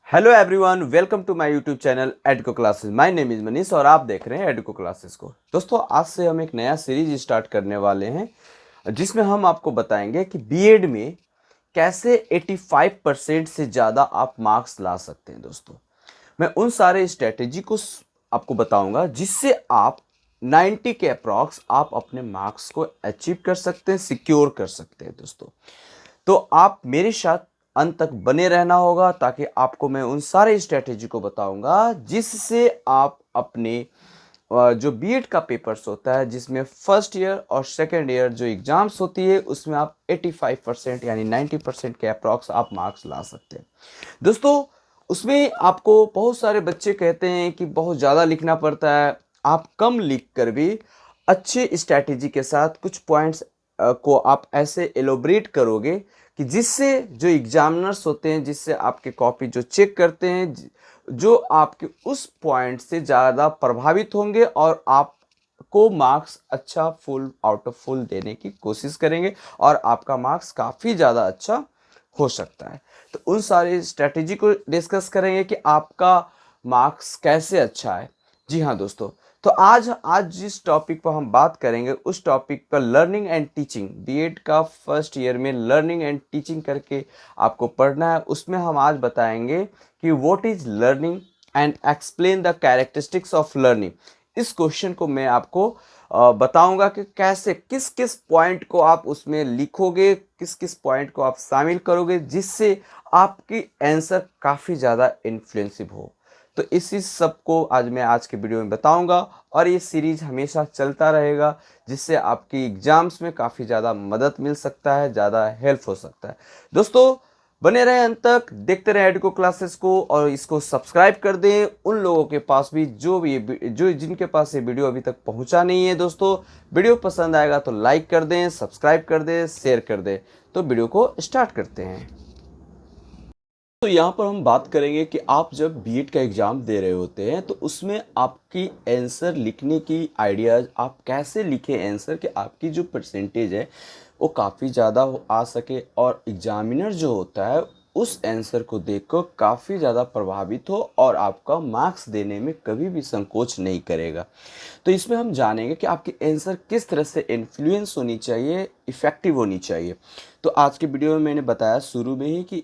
Hello everyone, welcome to my YouTube channel Edco classes. My name is Manish और आप देख रहे हैं एडको क्लासेस को। दोस्तों, आज से हम एक नया सीरीज स्टार्ट करने वाले हैं जिसमें हम आपको बताएंगे कि बीएड में कैसे 85% से ज़्यादा आप मार्क्स ला सकते हैं। दोस्तों, मैं उन सारे स्ट्रेटेजी को आपको बताऊंगा जिससे आप 90 के अप्रॉक्स आप अपने मार्क्स को अचीव कर सकते हैं, सिक्योर कर सकते हैं। दोस्तों, तो आप मेरे साथ अंत तक बने रहना होगा ताकि आपको मैं उन सारे स्ट्रेटेजी को बताऊंगा जिससे आप अपने जो बीएड का पेपर्स होता है, जिसमें फर्स्ट ईयर और सेकेंड ईयर जो एग्जाम्स होती है, उसमें आप 85% यानी 90% के अप्रॉक्स आप मार्क्स ला सकते हैं। दोस्तों, उसमें आपको बहुत सारे बच्चे कहते हैं कि बहुत ज़्यादा लिखना पड़ता है। आप कम लिख कर भी अच्छे स्ट्रैटेजी के साथ कुछ पॉइंट्स को आप ऐसे एलोबरेट करोगे कि जिससे जो एग्जामिनर्स होते हैं, जिससे आपके कॉपी जो चेक करते हैं, जो आपके उस पॉइंट से ज़्यादा प्रभावित होंगे और आपको मार्क्स अच्छा फुल आउट ऑफ फुल देने की कोशिश करेंगे और आपका मार्क्स काफ़ी ज़्यादा अच्छा हो सकता है। तो उन सारी स्ट्रेटेजी को डिस्कस करेंगे कि आपका मार्क्स कैसे अच्छा है। जी हाँ दोस्तों, तो आज जिस टॉपिक पर हम बात करेंगे उस टॉपिक पर लर्निंग एंड टीचिंग, बीएड का फर्स्ट ईयर में लर्निंग एंड टीचिंग करके आपको पढ़ना है। उसमें हम आज बताएंगे कि what is learning and explain the characteristics of learning. इस क्वेश्चन को मैं आपको बताऊंगा कि कैसे किस किस पॉइंट को आप उसमें लिखोगे, किस किस पॉइंट को आप शामिल करोगे जिससे आपकी आंसर काफ़ी ज़्यादा इन्फ्लुएंसिव हो। तो इसी सब को आज के वीडियो में बताऊंगा और ये सीरीज हमेशा चलता रहेगा जिससे आपकी एग्जाम्स में काफ़ी ज़्यादा मदद मिल सकता है, ज़्यादा हेल्प हो सकता है। दोस्तों, बने रहें अंत तक, देखते रहें एडको क्लासेस को और इसको सब्सक्राइब कर दें उन लोगों के पास भी जो जिनके पास ये वीडियो अभी तक पहुंचा नहीं है। दोस्तों, वीडियो पसंद आएगा तो लाइक कर दें, सब्सक्राइब कर दें, शेयर कर दें। तो वीडियो को स्टार्ट करते हैं। तो यहाँ पर हम बात करेंगे कि आप जब बीएड का एग्ज़ाम दे रहे होते हैं तो उसमें आपकी आंसर लिखने की आइडियाज़, आप कैसे लिखें आंसर कि आपकी जो परसेंटेज है वो काफ़ी ज़्यादा आ सके और एग्जामिनर जो होता है उस आंसर को देखकर काफ़ी ज़्यादा प्रभावित हो और आपका मार्क्स देने में कभी भी संकोच नहीं करेगा। तो इसमें हम जानेंगे कि आपकी आंसर किस तरह से इन्फ्लुएंस होनी चाहिए, इफ़ेक्टिव होनी चाहिए। तो आज के वीडियो में मैंने बताया शुरू में ही कि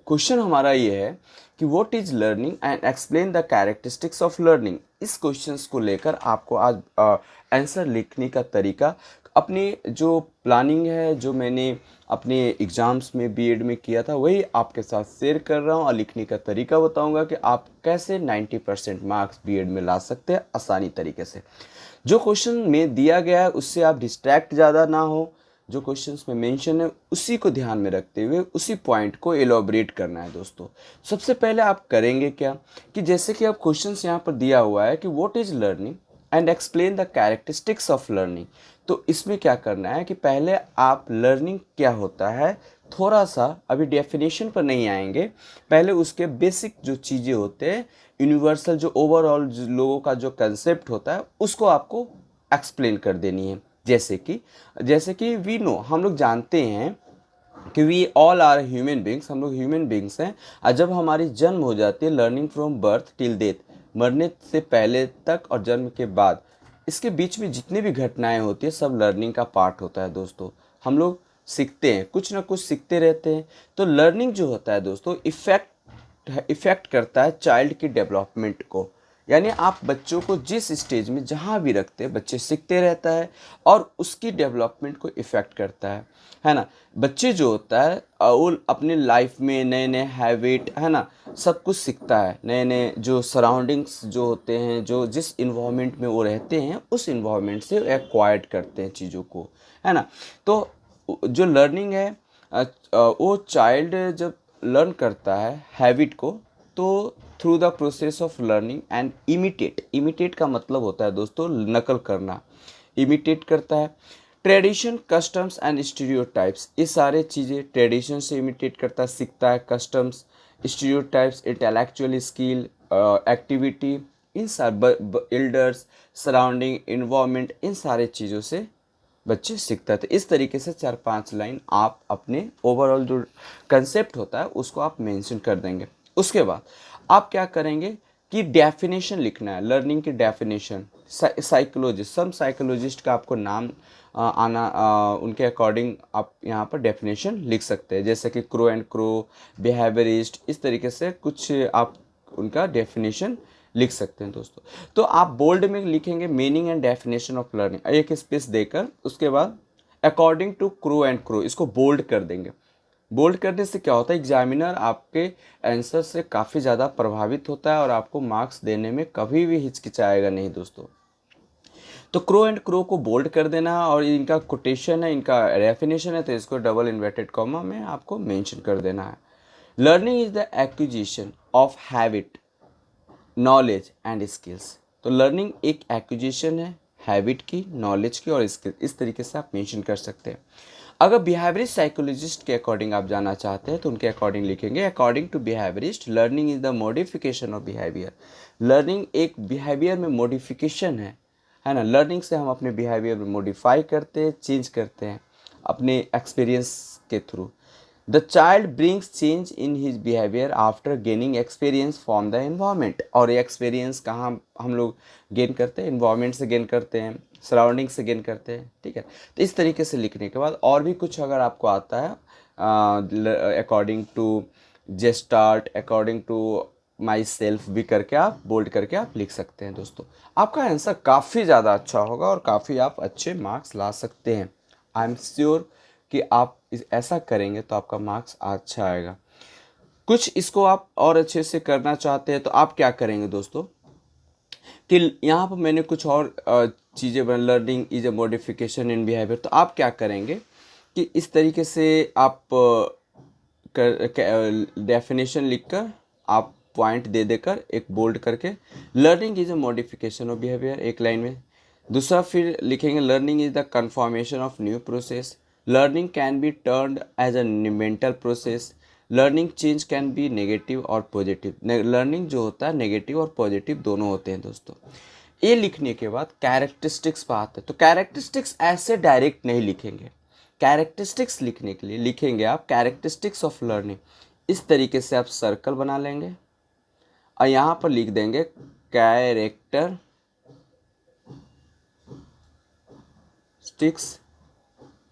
क्वेश्चन हमारा ये है कि what is learning and explain the characteristics of learning. इस क्वेश्चंस को लेकर आपको आज आंसर लिखने का तरीका, अपनी जो प्लानिंग है, जो मैंने अपने एग्ज़ाम्स में बीएड में किया था, वही आपके साथ शेयर कर रहा हूँ और लिखने का तरीका बताऊँगा कि आप कैसे 90% मार्क्स बीएड में ला सकते हैं आसानी तरीके से। जो क्वेश्चन में दिया गया है उससे आप डिस्ट्रैक्ट ज़्यादा ना हो, जो क्वेश्चंस में मेंशन है उसी को ध्यान में रखते हुए उसी पॉइंट को एलोबरेट करना है। दोस्तों, सबसे पहले आप करेंगे क्या कि जैसे कि आप क्वेश्चंस यहाँ पर दिया हुआ है कि what is learning and explain the characteristics of learning. तो इसमें क्या करना है कि पहले आप लर्निंग क्या होता है थोड़ा सा, अभी डेफिनेशन पर नहीं आएंगे, पहले उसके बेसिक जो चीज़ें होते हैं, यूनिवर्सल जो ओवरऑल लोगों का जो कंसेप्ट होता है उसको आपको एक्सप्लेन कर देनी है। जैसे कि वी नो, हम लोग जानते हैं कि we all are human beings, हम लोग ह्यूमन बींग्स हैं। और जब हमारी जन्म हो जाती है, learning from birth till death, मरने से पहले तक और जन्म के बाद, इसके बीच में जितनी भी घटनाएं होती है सब लर्निंग का पार्ट होता है। दोस्तों, हम लोग सीखते हैं, कुछ ना कुछ सीखते रहते हैं। तो लर्निंग जो होता है दोस्तों, इफ़ेक्ट करता है चाइल्ड की डेवलपमेंट को। यानी आप बच्चों को जिस स्टेज में जहाँ भी रखते हैं बच्चे सीखते रहता है और उसकी डेवलपमेंट को इफ़ेक्ट करता है ना। बच्चे जो होता है वो अपने लाइफ में नए नए हैबिट, है ना, सब कुछ सीखता है। नए नए जो सराउंडिंग्स जो होते हैं, जो जिस इन्वायरमेंट में वो रहते हैं उस इन्वायरमेंट से एक्वायर्ड करते हैं चीज़ों को, है ना। तो जो लर्निंग है, वो चाइल्ड जब लर्न करता है हैबिट को, तो through the process of learning and imitate का मतलब होता है दोस्तों नकल करना, इमिटेट करता है। ट्रेडिशन, कस्टम्स एंड स्टीरियोटाइप्स, ये सारे चीज़ें ट्रेडिशन से इमिटेट करता है, सीखता है। Customs, stereotypes, intellectual skill, activity, इन सारे एल्डर्स, सराउंडिंग, इन्वायरमेंट, इन सारे चीज़ों से बच्चे सीखता है। तो इस तरीके से 4-5 लाइन आप अपने ओवरऑल जो कंसेप्ट होता है उसको आप मेंशन कर देंगे। उसके बाद आप क्या करेंगे कि डेफिनेशन लिखना है, लर्निंग की डेफिनेशन। साइकोलॉजिस्ट, सम साइकोलॉजिस्ट का आपको नाम उनके अकॉर्डिंग आप यहाँ पर डेफिनेशन लिख सकते हैं, जैसे कि क्रो एंड क्रो, बिहेवियरिस्ट, इस तरीके से कुछ आप उनका डेफिनेशन लिख सकते हैं दोस्तों। तो आप बोल्ड में लिखेंगे meaning and definition of learning, एक स्पेस देकर उसके बाद according to Crow and Crow, इसको बोल्ड कर देंगे। बोल्ड करने से क्या होता है, एग्जामिनर आपके आंसर से काफ़ी ज़्यादा प्रभावित होता है और आपको मार्क्स देने में कभी भी हिचकिचाएगा नहीं दोस्तों। तो क्रो एंड क्रो को बोल्ड कर देना है, और इनका कोटेशन है, इनका डेफिनेशन है, तो इसको डबल इन्वर्टेड कॉमा में आपको मेंशन कर देना है। Learning is the acquisition of habit, knowledge and skills. तो लर्निंग एक एक्विजिशन है हैबिट की, नॉलेज की और स्किल, इस तरीके से आप मेंशन कर सकते हैं। अगर बिहेवियरिस्ट साइकोलॉजिस्ट के अकॉर्डिंग आप जाना चाहते हैं तो उनके अकॉर्डिंग लिखेंगे, according to behaviourist learning is the modification of behaviour. Learning एक बिहेवियर में मॉडिफिकेशन है ना। लर्निंग से हम अपने बिहेवियर में मॉडिफाई करते हैं, चेंज करते हैं अपने एक्सपीरियंस के through. The child brings change in his behaviour after gaining experience from the environment. और ये एक्सपीरियंस कहाँ हम लोग गेन करते हैं, एनवायरनमेंट से गेन करते हैं, सराउंडिंग से गेन करते हैं, ठीक है। तो इस तरीके से लिखने के बाद और भी कुछ अगर आपको आता है, according to Gestalt, according to myself भी करके आप बोल्ड करके आप लिख सकते हैं दोस्तों। आपका आंसर काफ़ी ज़्यादा अच्छा होगा और काफ़ी आप अच्छे मार्क्स ला सकते हैं। आई एम श्योर कि आप ऐसा करेंगे तो आपका मार्क्स अच्छा आएगा। कुछ इसको आप और अच्छे से करना चाहते हैं तो आप क्या करेंगे दोस्तों कि यहाँ पर मैंने कुछ और चीज़ें बन, learning is a modification in behaviour. तो आप क्या करेंगे कि इस तरीके से आप डेफिनेशन लिखकर आप पॉइंट दे देकर एक बोल्ड करके, learning is a modification of behaviour एक लाइन में। दूसरा फिर लिखेंगे learning is the confirmation of new process, learning can be turned as a mental process, learning change can be negative और पॉजिटिव। लर्निंग जो होता है नेगेटिव और पॉजिटिव दोनों होते हैं दोस्तों। ये लिखने के बाद कैरेक्टरिस्टिक्स पर आते हैं। तो कैरेक्टरिस्टिक्स ऐसे डायरेक्ट नहीं लिखेंगे, कैरेक्टरिस्टिक्स लिखने के लिए लिखेंगे आप कैरेक्टरिस्टिक्स ऑफ लर्निंग। इस तरीके से आप सर्कल बना लेंगे और यहाँ पर लिख देंगे कैरेक्टरिस्टिक्स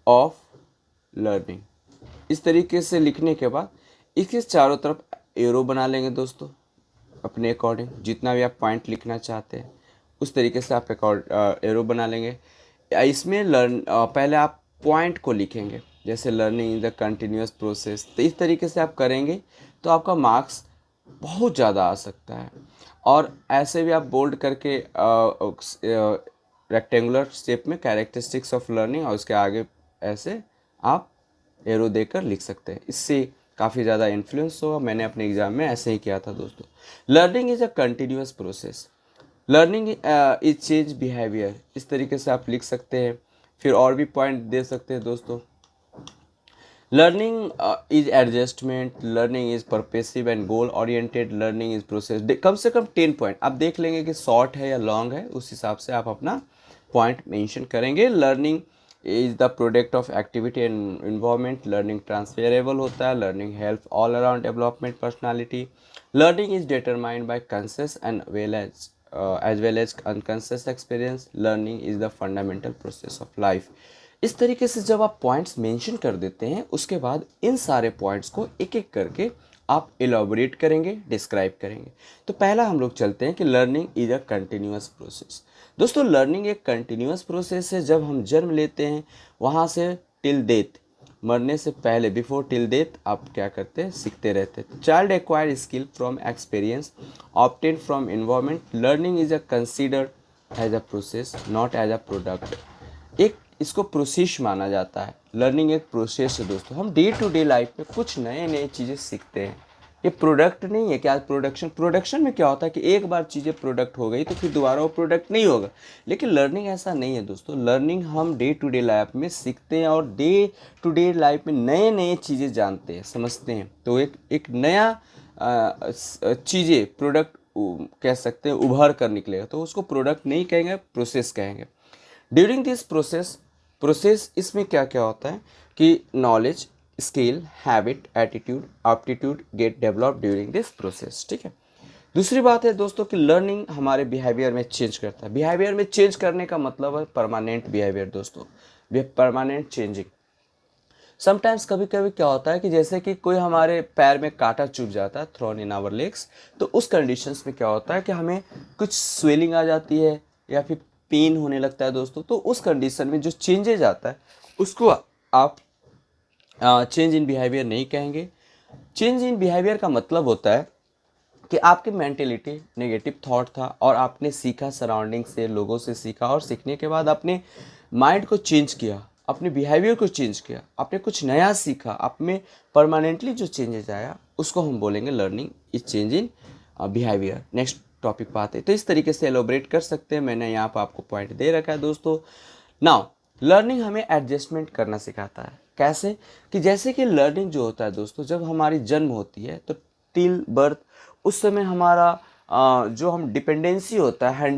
ऑफ लर्निंग। इस तरीके से लिखने के बाद इसके चारों तरफ एरो बना लेंगे दोस्तों, अपने अकॉर्डिंग जितना भी आप पॉइंट लिखना चाहते हैं उस तरीके से आप एरो बना लेंगे। इसमें पहले आप पॉइंट को लिखेंगे, जैसे learning in the continuous process. तो इस तरीके से आप करेंगे तो आपका मार्क्स बहुत ज़्यादा आ सकता है। और ऐसे भी आप बोल्ड करके रेक्टेंगुलर शेप में कैरेक्टरिस्टिक्स ऑफ लर्निंग और उसके आगे ऐसे आप एरो देकर लिख सकते हैं। इससे काफ़ी ज़्यादा इन्फ्लुएंस होगा। मैंने अपने एग्जाम में ऐसे ही किया था दोस्तों। Learning is a continuous process, learning is change behaviour, इस तरीके से आप लिख सकते हैं। फिर और भी पॉइंट दे सकते हैं दोस्तों। Learning is adjustment, learning is purposive and goal oriented, learning is process. कम से कम 10 पॉइंट आप देख लेंगे कि शॉर्ट है या लॉन्ग है, उस हिसाब से आप अपना पॉइंट मेंशन करेंगे। Learning is the product of activity and environment, learning transferable होता है, learning help all around development personality, learning is determined by conscious and as well as unconscious experience, learning is the fundamental process of life। इस तरीके से जब आप points mention कर देते हैं उसके बाद इन सारे पॉइंट्स को एक एक करके आप एलाबोरेट करेंगे, डिस्क्राइब करेंगे। तो पहला हम लोग चलते हैं कि learning is a continuous process. दोस्तों लर्निंग एक कंटिन्यूअस प्रोसेस है। जब हम जन्म लेते हैं वहाँ से टिल डेथ, मरने से पहले, बिफोर टिल डेथ आप क्या करते हैं, सीखते रहते हैं। Child acquire skill from experience obtain from environment, learning is a considered as a process not as a product. एक इसको प्रोसेस माना जाता है। लर्निंग एक प्रोसेस है दोस्तों। हम डे टू डे लाइफ में कुछ नए नए चीज़ें सीखते हैं, ये प्रोडक्ट नहीं है। क्या प्रोडक्शन में क्या होता है कि एक बार चीज़ें प्रोडक्ट हो गई तो फिर दोबारा वो प्रोडक्ट नहीं होगा, लेकिन लर्निंग ऐसा नहीं है दोस्तों। लर्निंग हम डे टू डे लाइफ में सीखते हैं और डे टू डे लाइफ में नए नए चीज़ें जानते हैं, समझते हैं। तो एक नया चीज़ें प्रोडक्ट कह सकते हैं उभर कर निकलेगा, तो उसको प्रोडक्ट नहीं कहेंगे, प्रोसेस कहेंगे। ड्यूरिंग दिस प्रोसेस इसमें क्या क्या होता है कि knowledge, skill, habit, attitude, aptitude get develop during this process. ठीक है। दूसरी बात है दोस्तों कि लर्निंग हमारे बिहेवियर में चेंज करता है। बिहेवियर में चेंज करने का मतलब है परमानेंट बिहेवियर दोस्तों, परमानेंट चेंजिंग। समटाइम्स कभी कभी क्या होता है कि जैसे कि कोई हमारे पैर में कांटा चुभ जाता है, थ्रॉन इन आवर लेग्स, तो उस कंडीशंस में क्या होता है कि हमें कुछ स्वेलिंग आ जाती है या फिर पेन होने लगता है दोस्तों। तो उस कंडीशन में जो चेंजेज आता है उसको आप चेंज इन बिहेवियर नहीं कहेंगे। चेंज इन बिहेवियर का मतलब होता है कि आपकी मेंटेलिटी नेगेटिव थॉट था और आपने सीखा, सराउंडिंग से, लोगों से सीखा, और सीखने के बाद अपने माइंड को चेंज किया, अपने बिहेवियर को चेंज किया, आपने कुछ नया सीखा, आप में परमानेंटली जो चेंजेस आया उसको हम बोलेंगे learning is change in behaviour. Next topic पे आते हैं। तो इस तरीके से एलोबरेट कर सकते हैं, मैंने यहाँ पर आपको पॉइंट दे रखा है दोस्तों। नाउ लर्निंग हमें एडजस्टमेंट करना सिखाता है। कैसे? कि जैसे कि लर्निंग जो होता है दोस्तों, जब हमारी जन्म होती है तो टिल बर्थ, उस समय हमारा जो हम डिपेंडेंसी होता है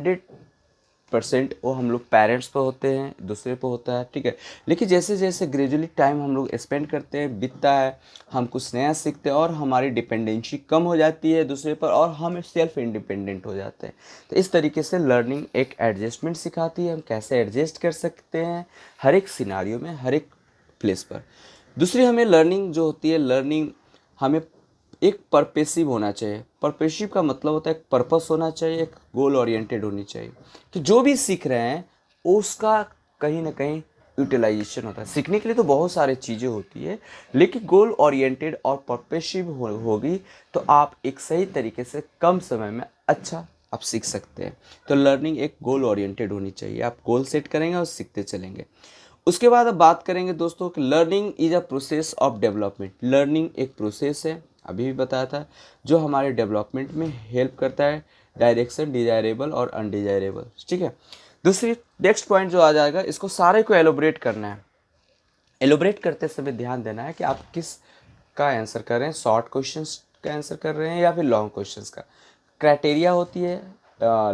100% वो हम लोग पेरेंट्स पे होते हैं, दूसरे पे होता है। ठीक है। लेकिन जैसे जैसे ग्रेजुअली टाइम हम लोग स्पेंड करते हैं, बीतता है, हम कुछ नया सीखते हैं और हमारी डिपेंडेंसी कम हो जाती है दूसरे पर और हम सेल्फ इंडिपेंडेंट हो जाते हैं। तो इस तरीके से लर्निंग एक एडजस्टमेंट सिखाती है, हम कैसे एडजस्ट कर सकते हैं हर एक सिनारियो में, हर एक प्लेस पर। दूसरी हमें लर्निंग जो होती है, लर्निंग हमें एक परपेसिव होना चाहिए। परपेसिव का मतलब होता है एक पर्पस होना चाहिए, एक गोल ओरिएंटेड होनी चाहिए कि जो भी सीख रहे हैं उसका कहीं ना कहीं यूटिलाइजेशन होता है। सीखने के लिए तो बहुत सारी चीज़ें होती है, लेकिन गोल ओरिएंटेड और परपेसिव होगी तो आप एक सही तरीके से कम समय में अच्छा आप सीख सकते हैं। तो लर्निंग एक गोल ओरिएंटेड होनी चाहिए, आप गोल सेट करेंगे और सीखते चलेंगे। उसके बाद अब बात करेंगे दोस्तों कि learning is a process of development. Learning एक प्रोसेस है, अभी भी बताया था, जो हमारे डेवलपमेंट में हेल्प करता है, डायरेक्शन, डिजायरेबल और अनडिजायरेबल। ठीक है। दूसरी नेक्स्ट पॉइंट जो आ जाएगा, इसको सारे को एलोबरेट करना है। एलोबरेट करते समय ध्यान देना है कि आप किस का आंसर कर रहे हैं, शॉर्ट क्वेश्चंस का आंसर कर रहे हैं या फिर लॉन्ग क्वेश्चंस का। क्राइटेरिया होती है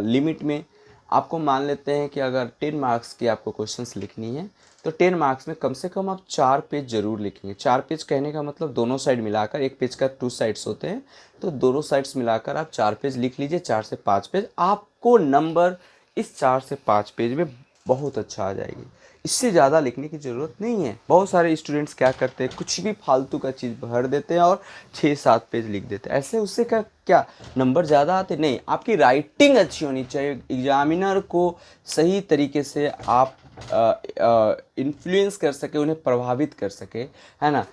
लिमिट में। आपको मान लेते हैं कि अगर 10 मार्क्स की आपको क्वेश्चंस लिखनी है तो 10 मार्क्स में कम से कम आप 4 पेज जरूर लिखेंगे। 4 पेज कहने का मतलब दोनों साइड मिलाकर, एक पेज का 2 साइड्स होते हैं, तो दोनों साइड्स मिलाकर आप 4 पेज लिख लीजिए। 4 से 5 पेज आपको नंबर इस 4 से 5 पेज में बहुत अच्छा आ जाएगी। इससे ज़्यादा लिखने की ज़रूरत नहीं है। बहुत सारे स्टूडेंट्स क्या करते हैं, कुछ भी फालतू का चीज़ भर देते हैं और 6-7 पेज लिख देते हैं। ऐसे उससे क्या नंबर ज़्यादा आते नहीं। आपकी राइटिंग अच्छी होनी चाहिए, एग्जामिनर को सही तरीके से आप इन्फ्लुएंस कर सके, उन्हें प्रभावित कर सके, है ना,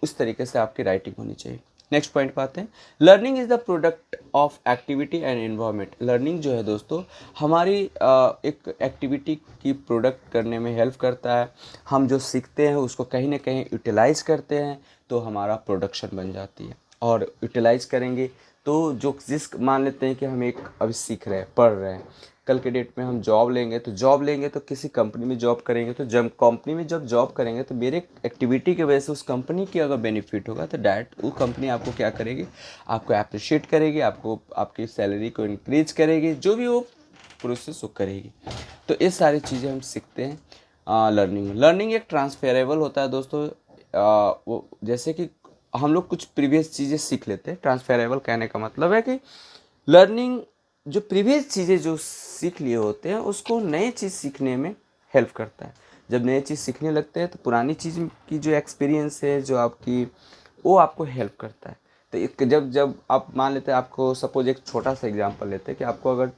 उस तरीके से आपकी राइटिंग होनी चाहिए। नेक्स्ट पॉइंट पे आते हैं। Learning is the product of activity and environment. Learning जो है दोस्तों हमारी एक एक्टिविटी की प्रोडक्ट करने में हेल्प करता है। हम जो सीखते हैं उसको कहीं ना कहीं यूटिलाइज करते हैं तो हमारा प्रोडक्शन बन जाती है। और यूटिलाइज करेंगे तो जो जिस मान लेते हैं कि हम एक अभी सीख रहे हैं, पढ़ रहे हैं, कल के डेट में हम जॉब लेंगे तो किसी कंपनी में जॉब करेंगे, तो जब कंपनी में जब जॉब करेंगे तो मेरे एक्टिविटी की वजह से उस कंपनी की अगर बेनिफिट होगा तो डायरेक्ट वो कंपनी आपको क्या करेगी, आपको अप्रिशिएट करेगी, आपको आपकी सैलरी को इंक्रीज करेगी, जो भी वो प्रोसेस वो करेगी। तो ये सारी चीज़ें हम सीखते हैं लर्निंग में। लर्निंग एक ट्रांसफेरेबल होता है दोस्तों। वो जैसे कि हम लोग कुछ प्रीवियस चीज़ें सीख लेते हैं। ट्रांसफेरेबल कहने का मतलब है कि लर्निंग जो प्रीवियस चीज़ें जो सीख लिए होते हैं उसको नए चीज़ सीखने में हेल्प करता है। जब नए चीज़ सीखने लगते हैं तो पुरानी चीज़ की जो एक्सपीरियंस है जो आपकी, वो आपको हेल्प करता है। तो एक जब जब आप मान लेते हैं, आपको सपोज एक छोटा सा एग्जांपल लेते हैं कि आपको अगर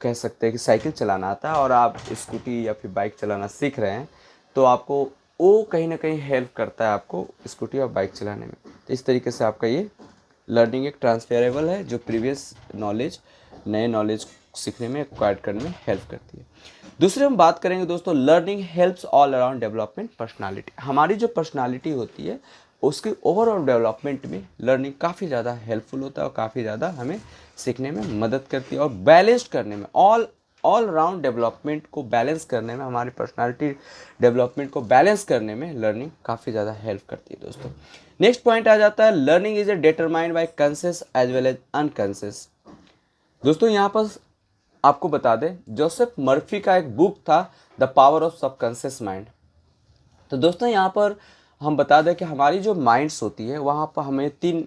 कह सकते हैं कि साइकिल चलाना आता है और आप स्कूटी या फिर बाइक चलाना सीख रहे हैं, तो आपको वो कहीं ना कहीं हेल्प करता है आपको स्कूटी और बाइक चलाने में। तो इस तरीके से आपका ये लर्निंग एक ट्रांसफेरेबल है जो प्रीवियस नॉलेज नए नॉलेज सीखने में, एक्वायर करने में हेल्प करती है। दूसरे हम बात करेंगे दोस्तों, learning helps all around development personality. हमारी जो पर्सनालिटी होती है उसके ओवरऑल डेवलपमेंट में लर्निंग काफ़ी ज़्यादा हेल्पफुल होता है और काफ़ी ज़्यादा हमें सीखने में मदद करती है और बैलेंस करने में, ऑल राउंड डेवलपमेंट को बैलेंस करने में, हमारी पर्सनालिटी डेवलपमेंट को बैलेंस करने में लर्निंग काफ़ी ज़्यादा हेल्प करती है दोस्तों। नेक्स्ट पॉइंट आ जाता है, learning is a determined by conscious as well as unconscious. दोस्तों यहाँ पर आपको बता दें, जोसेफ मर्फी का एक बुक था the power of subconscious mind. तो दोस्तों यहाँ पर हम बता दें कि हमारी जो माइंड्स होती है वहाँ पर हमें 3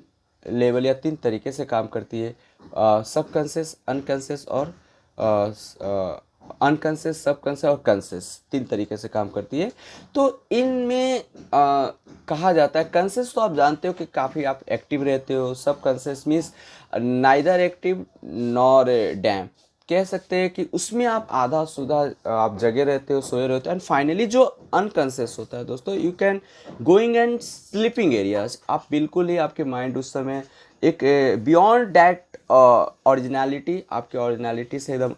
लेवल या 3 तरीके से काम करती है, सबकॉन्शियस, अनकॉन्शियस और अनकॉन्शियस, सबकॉन्शियस और कॉन्शियस, 3 तरीके से काम करती है। तो इनमें कहा जाता है कॉन्शियस तो आप जानते हो कि काफ़ी आप एक्टिव रहते हो, subconscious means neither active nor dam, कह सकते हैं कि उसमें आप आधा सुधा आप जगे रहते हो, सोए रहते हो। एंड फाइनली जो अनकॉन्शियस होता है दोस्तों, you can going and sleeping areas, आप बिल्कुल ही आपके माइंड उस समय एक बियॉन्ड दैट ओरिजिनलिटी, आपके ओरिजिनलिटी से एकदम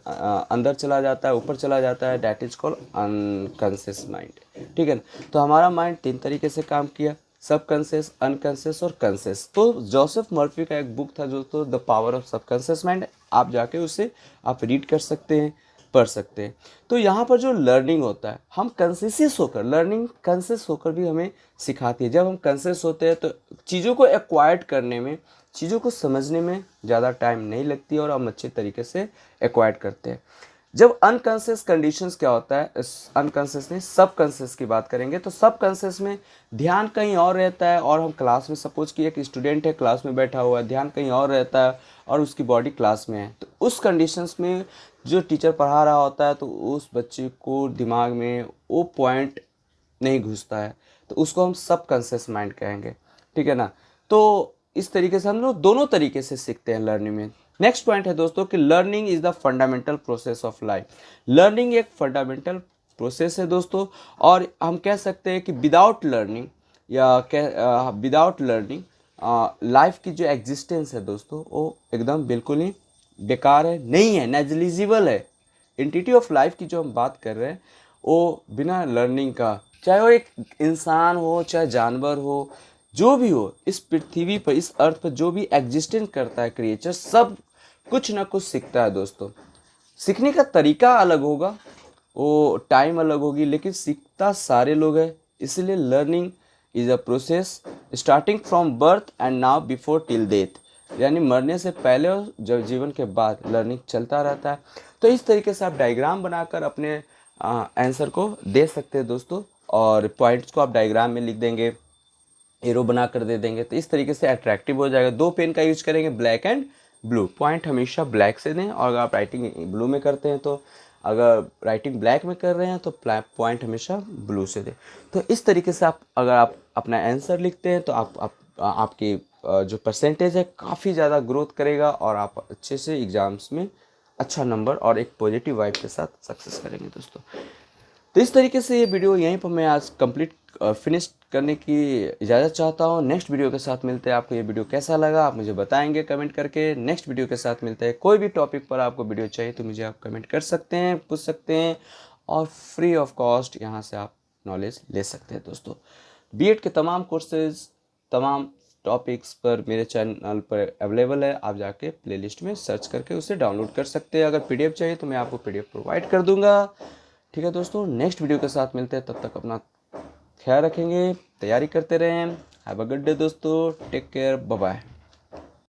अंदर चला जाता है, ऊपर चला जाता है, that is called unconscious mind. ठीक है ना। तो हमारा माइंड 3 तरीके से काम किया, सबकॉन्शियस, अनकॉन्शियस और कॉन्शियस। तो जोसेफ मर्फी का एक बुक था जो तो the power of subconscious mind, आप जाके उसे आप रीड कर सकते हैं, पढ़ सकते हैं। तो यहाँ पर जो लर्निंग होता है, हम कॉन्शियस होकर, लर्निंग कॉन्शियस होकर भी हमें सिखाती है। जब हम कॉन्शियस होते हैं तो चीज़ों को एक्वायर्ड करने में, चीज़ों को समझने में ज़्यादा टाइम नहीं लगती और हम अच्छे तरीके से एक्वायर्ड करते हैं। जब अनकॉन्शियस कंडीशंस क्या होता है, अनकॉन्शियस नहीं सबकॉन्शियस की बात करेंगे, तो सबकॉन्शियस में ध्यान कहीं और रहता है और हम क्लास में, सपोज कि एक स्टूडेंट है क्लास में बैठा हुआ है, ध्यान कहीं और रहता है और उसकी बॉडी क्लास में है, तो उस कंडीशंस में जो टीचर पढ़ा रहा होता है तो उस बच्चे को दिमाग में वो पॉइंट नहीं घुसता है, तो उसको हम सबकॉन्शियस माइंड कहेंगे। ठीक है ना। तो इस तरीके से हम लोग दोनों तरीके से सीखते हैं लर्निंग में। नेक्स्ट पॉइंट है दोस्तों कि learning is the fundamental process of life. Learning एक फंडामेंटल प्रोसेस है दोस्तों, और हम कह सकते हैं कि विदाउट लर्निंग या विदाउट लर्निंग लाइफ की जो एग्जिस्टेंस है दोस्तों वो एकदम बिल्कुल ही बेकार है, नहीं है, नेग्लिजिबल है। एंटिटी ऑफ लाइफ की जो हम बात कर रहे हैं वो बिना लर्निंग का, चाहे वो एक इंसान हो चाहे जानवर हो, जो भी हो इस पृथ्वी पर, इस अर्थ पर जो भी एग्जिस्टेंस करता है क्रिएचर, सब कुछ ना कुछ सीखता है दोस्तों। सीखने का तरीका अलग होगा, वो टाइम अलग होगी, लेकिन सीखता सारे लोग हैं। इसलिए learning is a process starting from birth and now before till death, यानी मरने से पहले और जब जीवन के बाद लर्निंग चलता रहता है। तो इस तरीके से आप डायग्राम बनाकर अपने आंसर को दे सकते हैं दोस्तों, और पॉइंट्स को आप डायग्राम में लिख देंगे, एरो बना कर दे देंगे, तो इस तरीके से अट्रैक्टिव हो जाएगा। 2 पेन का यूज करेंगे, ब्लैक एंड ब्लू। पॉइंट हमेशा ब्लैक से दें, और अगर आप राइटिंग ब्लू में करते हैं तो, अगर राइटिंग ब्लैक में कर रहे हैं तो पॉइंट हमेशा ब्लू से दें। तो इस तरीके से आप अगर आप अपना आंसर लिखते हैं तो आपकी जो परसेंटेज है काफ़ी ज़्यादा ग्रोथ करेगा, और आप अच्छे से एग्ज़ाम्स में अच्छा नंबर और एक पॉजिटिव वाइब के साथ सक्सेस करेंगे दोस्तों। तो इस तरीके से ये वीडियो यहीं पर मैं आज कंप्लीट फिनिश करने की इजाज़त चाहता हूँ। नेक्स्ट वीडियो के साथ मिलते हैं। आपको ये वीडियो कैसा लगा आप मुझे बताएंगे कमेंट करके। नेक्स्ट वीडियो के साथ मिलते हैं। कोई भी टॉपिक पर आपको वीडियो चाहिए तो मुझे आप कमेंट कर सकते हैं, पूछ सकते हैं, और फ्री ऑफ कॉस्ट यहाँ से आप नॉलेज ले सकते हैं दोस्तों। बीएड के तमाम कोर्सेज, तमाम टॉपिक्स पर मेरे चैनल पर अवेलेबल है, आप जाके प्लेलिस्ट में सर्च करके उसे डाउनलोड कर सकते हैं। अगर पीडीएफ चाहिए तो मैं आपको पीडीएफ प्रोवाइड कर दूंगा। ठीक है दोस्तों, नेक्स्ट वीडियो के साथ मिलते हैं, तब तक अपना ख्याल रखेंगे, तैयारी करते रहें। हैव अ गुड डे दोस्तों, टेक केयर, बाय बाय।